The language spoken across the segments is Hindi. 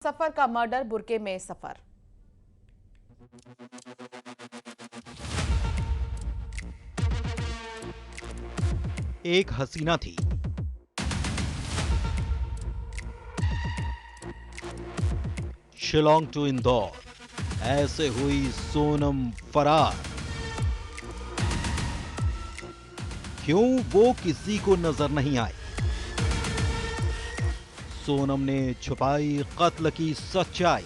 सफर का मर्डर, बुरके में सफर। एक हसीना थी, शिलोंग टू इंदौर, ऐसे हुई सोनम फरार। क्यों वो किसी को नजर नहीं आई? सोनम ने छुपाई कत्ल की सच्चाई।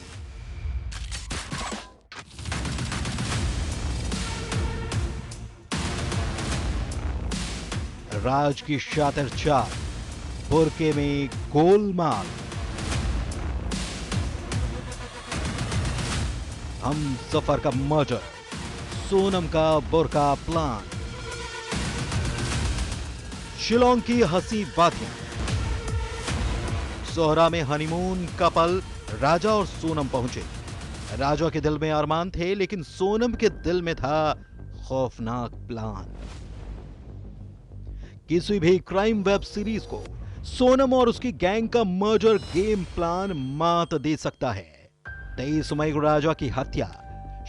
राज की शातिर चाल, बुरके में गोलमाल। हम सफर का मर्डर, सोनम का बुरका प्लान। शिलोंग की हंसी बातें। सोहरा में हनीमून कपल राजा और सोनम पहुंचे। राजा के दिल में अरमान थे, लेकिन सोनम के दिल में था खौफनाक प्लान। किसी भी क्राइम वेब सीरीज को सोनम और उसकी गैंग का मर्डर गेम प्लान मात दे सकता है। 23 मई को राजा की हत्या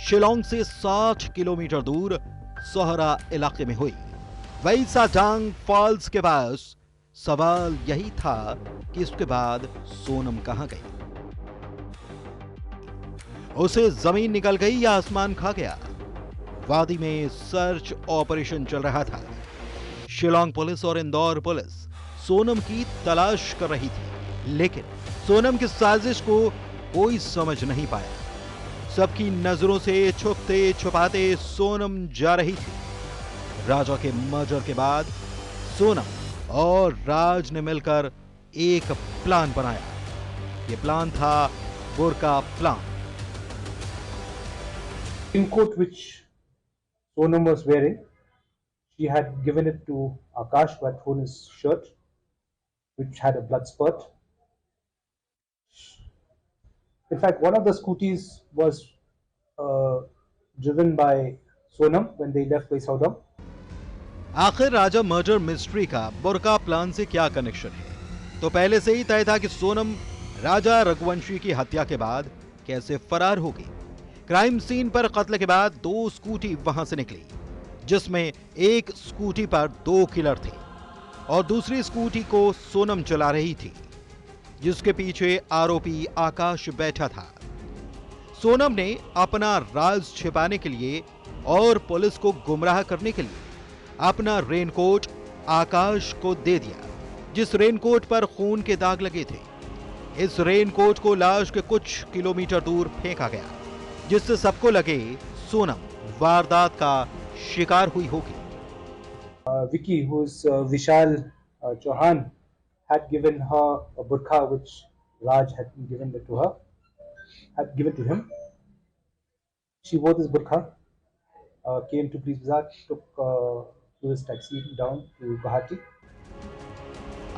शिलोंग से 60 किलोमीटर दूर सोहरा इलाके में हुई। वैसाटांग फॉल्स के पास। सवाल यही था कि इसके बाद सोनम कहां गई? उसे जमीन निकल गई या आसमान खा गया? वादी में सर्च ऑपरेशन चल रहा था। शिलोंग पुलिस और इंदौर पुलिस सोनम की तलाश कर रही थी, लेकिन सोनम की साजिश को कोई समझ नहीं पाया। सबकी नजरों से छुपते छुपाते सोनम जा रही थी। राजा के मर्डर के बाद सोनम और राज ने मिलकर एक प्लान बनाया। यह प्लान था बुरका plan. Coat which Sonam was wearing, she had given it to Akash, who had thrown his shirt, which had a blood spurt. In fact, one of the scooties was driven by Sonam when they left Vaisaudam. आखिर राजा मर्डर मिस्ट्री का बुरका प्लान से क्या कनेक्शन है? तो पहले से ही तय था कि सोनम राजा रघुवंशी की हत्या के बाद कैसे फरार होगी। क्राइम सीन पर कत्ल के बाद 2 स्कूटी वहां से निकली, जिसमें एक स्कूटी पर 2 किलर थे और दूसरी स्कूटी को सोनम चला रही थी, जिसके पीछे आरोपी आकाश बैठा था। सोनम ने अपना राज छिपाने के लिए और पुलिस को गुमराह करने के लिए अपना रेनकोट आकाश को दे दिया, जिस रेनकोट पर खून के दाग लगे थे। इस रेनकोट को लाश के कुछ किलोमीटर दूर फेंका गया, जिससे सबको लगे सोनम वारदात का शिकार हुई होगी। Vicky, who's Vishal Chauhan, had given her a burqa which Raj had given it to her, had given to him. She wore this burqa, came to Police Bazaar, took tourist taxi down to Guwahati.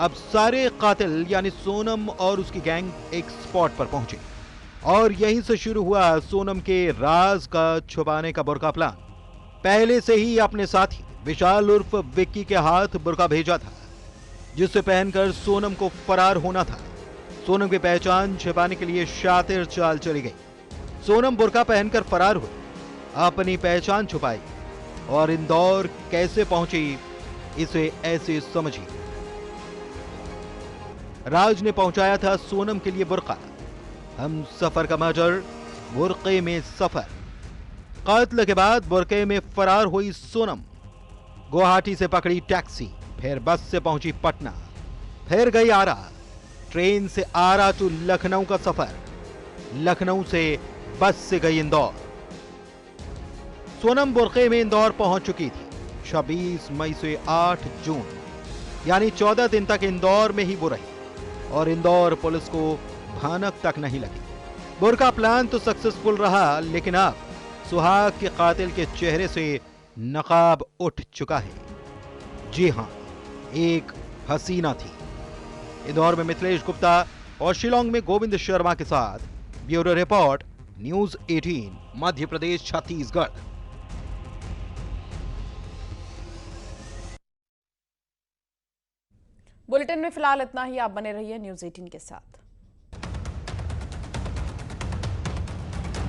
अब सारे कातिल यानी सोनम और उसकी गैंग एक स्पॉट पर पहुंचे और यहीं से शुरू हुआ सोनम के राज का छुपाने का बुरका प्लान। पहले से ही अपने साथी विशाल उर्फ विक्की के हाथ बुरका भेजा था, जिसे पहनकर सोनम को फरार होना था। सोनम की पहचान छिपाने के लिए शातिर चाल चली गई। सोनम बुरका पहनकर फरार हुई, अपनी पहचान छुपाई और इंदौर कैसे पहुंची इसे ऐसे समझिए। राज ने पहुंचाया था सोनम के लिए बुरका। हम सफर का मर्डर, बुरके में सफर। कत्ल के बाद बुरके में फरार हुई सोनम गुवाहाटी से पकड़ी टैक्सी, फिर बस से पहुंची पटना, फिर गई आरा। ट्रेन से आरा टू लखनऊ का सफर, लखनऊ से बस से गई इंदौर। सोनम बुरके में इंदौर पहुंच चुकी थी। 26 मई से 8 जून यानी 14 दिन तक इंदौर में ही वो रही और इंदौर पुलिस को भनक तक नहीं लगी। बुरका प्लान तो सक्सेसफुल रहा, लेकिन अब सुहाग के कातिल के चेहरे से नकाब उठ चुका है। जी हां, एक हसीना थी। इंदौर में मिथिलेश गुप्ता और शिलोंग में गोविंद शर्मा के साथ bureau report, news 18, Madhya Pradesh, Chhattisgarh. Bulletin में फिलहाल इतना ही। आप बने रहिए न्यूज 18 के साथ।